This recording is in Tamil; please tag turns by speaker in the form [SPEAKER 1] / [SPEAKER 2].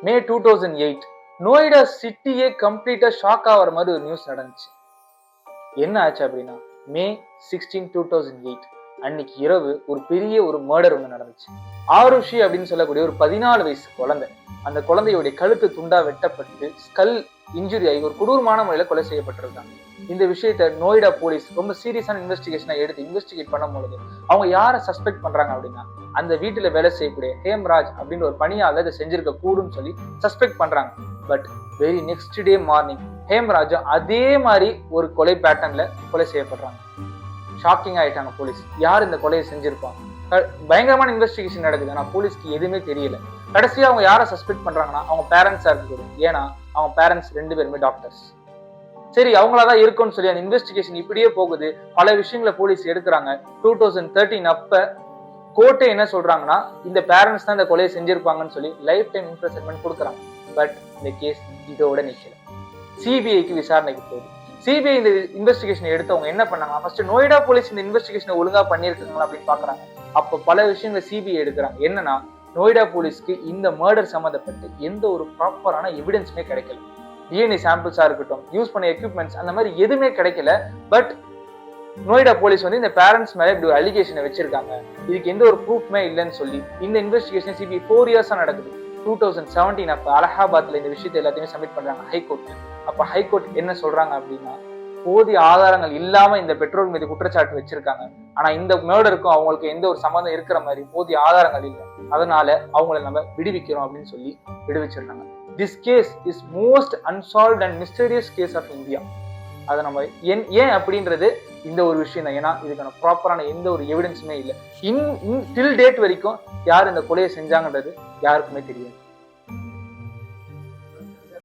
[SPEAKER 1] மே 2008 நோய்டா சிட்டியே கம்ப்ளீட்டா ஷாக் ஆகிற மாதிரி ஒரு நியூஸ் நடந்துச்சு. என்ன ஆச்சு அப்படின்னா, மே 16, 2008 அன்னைக்கு இரவு ஒரு பெரிய ஒரு மர்டர் ஒன்று நடந்துச்சு. ஆருஷி அப்படின்னு சொல்லக்கூடிய ஒரு 14 வயசு குழந்தை, அந்த குழந்தையுடைய கழுத்து துண்டா வெட்டப்பட்டு ஸ்கல் இன்ஜுரி ஆகி ஒரு கொடூரமான முறையில கொலை செய்யப்பட்டிருக்காங்க. இந்த விஷயத்த நோய்டா போலீஸ் ரொம்ப சீரியஸான இன்வெஸ்டிகேஷனை எடுத்து இன்வெஸ்டிகேட் பண்ணும்போது அவங்க யாரை சஸ்பெக்ட் பண்றாங்க அப்படின்னா, அந்த வீட்டுல வேலை செய்யக்கூடிய ஹேம்ராஜ் அப்படின்ற ஒரு பணியாளர் இதை செஞ்சிருக்க கூடுன்னு சொல்லி சஸ்பெக்ட் பண்றாங்க. But very next day morning Hemraj அதே மாதிரி ஒரு கொலை பேட்டர்ன்ல கொலை செய்யப்படுறாங்க. ஷாக்கிங் ஆயிட்டாங்க போலீஸ். யார் இந்த கொலையை செஞ்சிருப்பாங்க? பயங்கரமான இன்வெஸ்டிகேஷன் நடக்குது, ஆனா போலீஸ்க்கு எதுவுமே தெரியல. கடைசியா அவங்க யாரை சஸ்பெக்ட் பண்றாங்கன்னா, அவங்க பேரண்ட்ஸா இருக்கக்கூடும். ஏன்னா அவங்க பேரண்ட்ஸ் 2 பேருமே டாக்டர்ஸ். சரி, அவங்களாதான் இருக்கும்னு சொல்லி அந்த இன்வெஸ்டிகேஷன் இப்படியே போகுது. பல விஷயங்களை போலீஸ் எடுக்கிறாங்க. 2013 அப்ப கோர்ட்டே என்ன சொல்றாங்கன்னா, இந்த பேரண்ட்ஸ் தான் இந்த கொலையை செஞ்சிருப்பாங்கன்னு சொல்லி லைஃப் டைம் இம்ப்ரிசன்மென்ட் கொடுக்குறாங்க. பட் இந்த கேஸ் இதோட நிக்கல. சிபிஐக்கு விசாரணைக்கு போகுது. சிபிஐ இந்த இன்வெஸ்டிகேஷன் எடுத்தவங்க என்ன பண்ணாங்க, ஃபர்ஸ்ட் நோய்டா போலீஸ் இந்த இன்வெஸ்டிகேஷனை ஒழுங்கா பண்ணியிருக்காங்களா அப்படின்னு பாக்குறாங்க. அப்ப பல விஷயங்களை சிபிஐ எடுக்கிறாங்க. என்னன்னா, நோய்டா போலீஸ்க்கு இந்த மர்டர் சம்மந்தப்பட்டு எந்த ஒரு ப்ராப்பரான எவிடன்ஸுமே கிடைக்கல. டிஎன்ஏ சாம்பிள்ஸா இருக்கட்டும், யூஸ் பண்ண எக்யூப்மெண்ட்ஸ், அந்த மாதிரி எதுவுமே கிடைக்கல. பட் நோய்டா போலீஸ் இந்த பேரண்ட்ஸ் மேல இப்படி ஒரு அலிகேஷனை வச்சிருக்காங்க. இதுக்கு எந்த ஒரு ப்ரூஃப்மே இல்லைன்னு சொல்லி இந்த இன்வெஸ்டிகேஷன் சிபிஐ 4 இயர்ஸா நடக்குது. 2017 அப்ப அலகாபாத்ல இந்த விஷயத்தை எல்லாத்தையுமே சப்மிட் பண்றாங்க ஹைகோர்ட். அப்ப ஹைகோர்ட் என்ன சொல்றாங்க அப்படின்னா, போதிய ஆதாரங்கள் இல்லாம இந்த பெற்றோர் மீது குற்றச்சாட்டு வச்சிருக்காங்க. ஆனா இந்த மர்டருக்கும் அவங்களுக்கு எந்த ஒரு சம்பந்தம் இருக்கிற மாதிரி போதிய ஆதாரங்கள் இல்லை. அதனால அவங்களை நம்ம விடுவிக்கிறோம் அப்படின்னு சொல்லி விடுவிச்சிருக்காங்க. This case is most unsolved and mysterious case of India. அதை நம்ம ஏன் அப்படின்றது இந்த ஒரு விஷயம் தான். ஏன்னா இதுக்கான ப்ராப்பரான எந்த ஒரு எவிடன்ஸுமே இல்லை. டில் டேட் வரைக்கும் யார் இந்த கொலையை செஞ்சாங்கன்றது யாருக்குமே தெரியாது.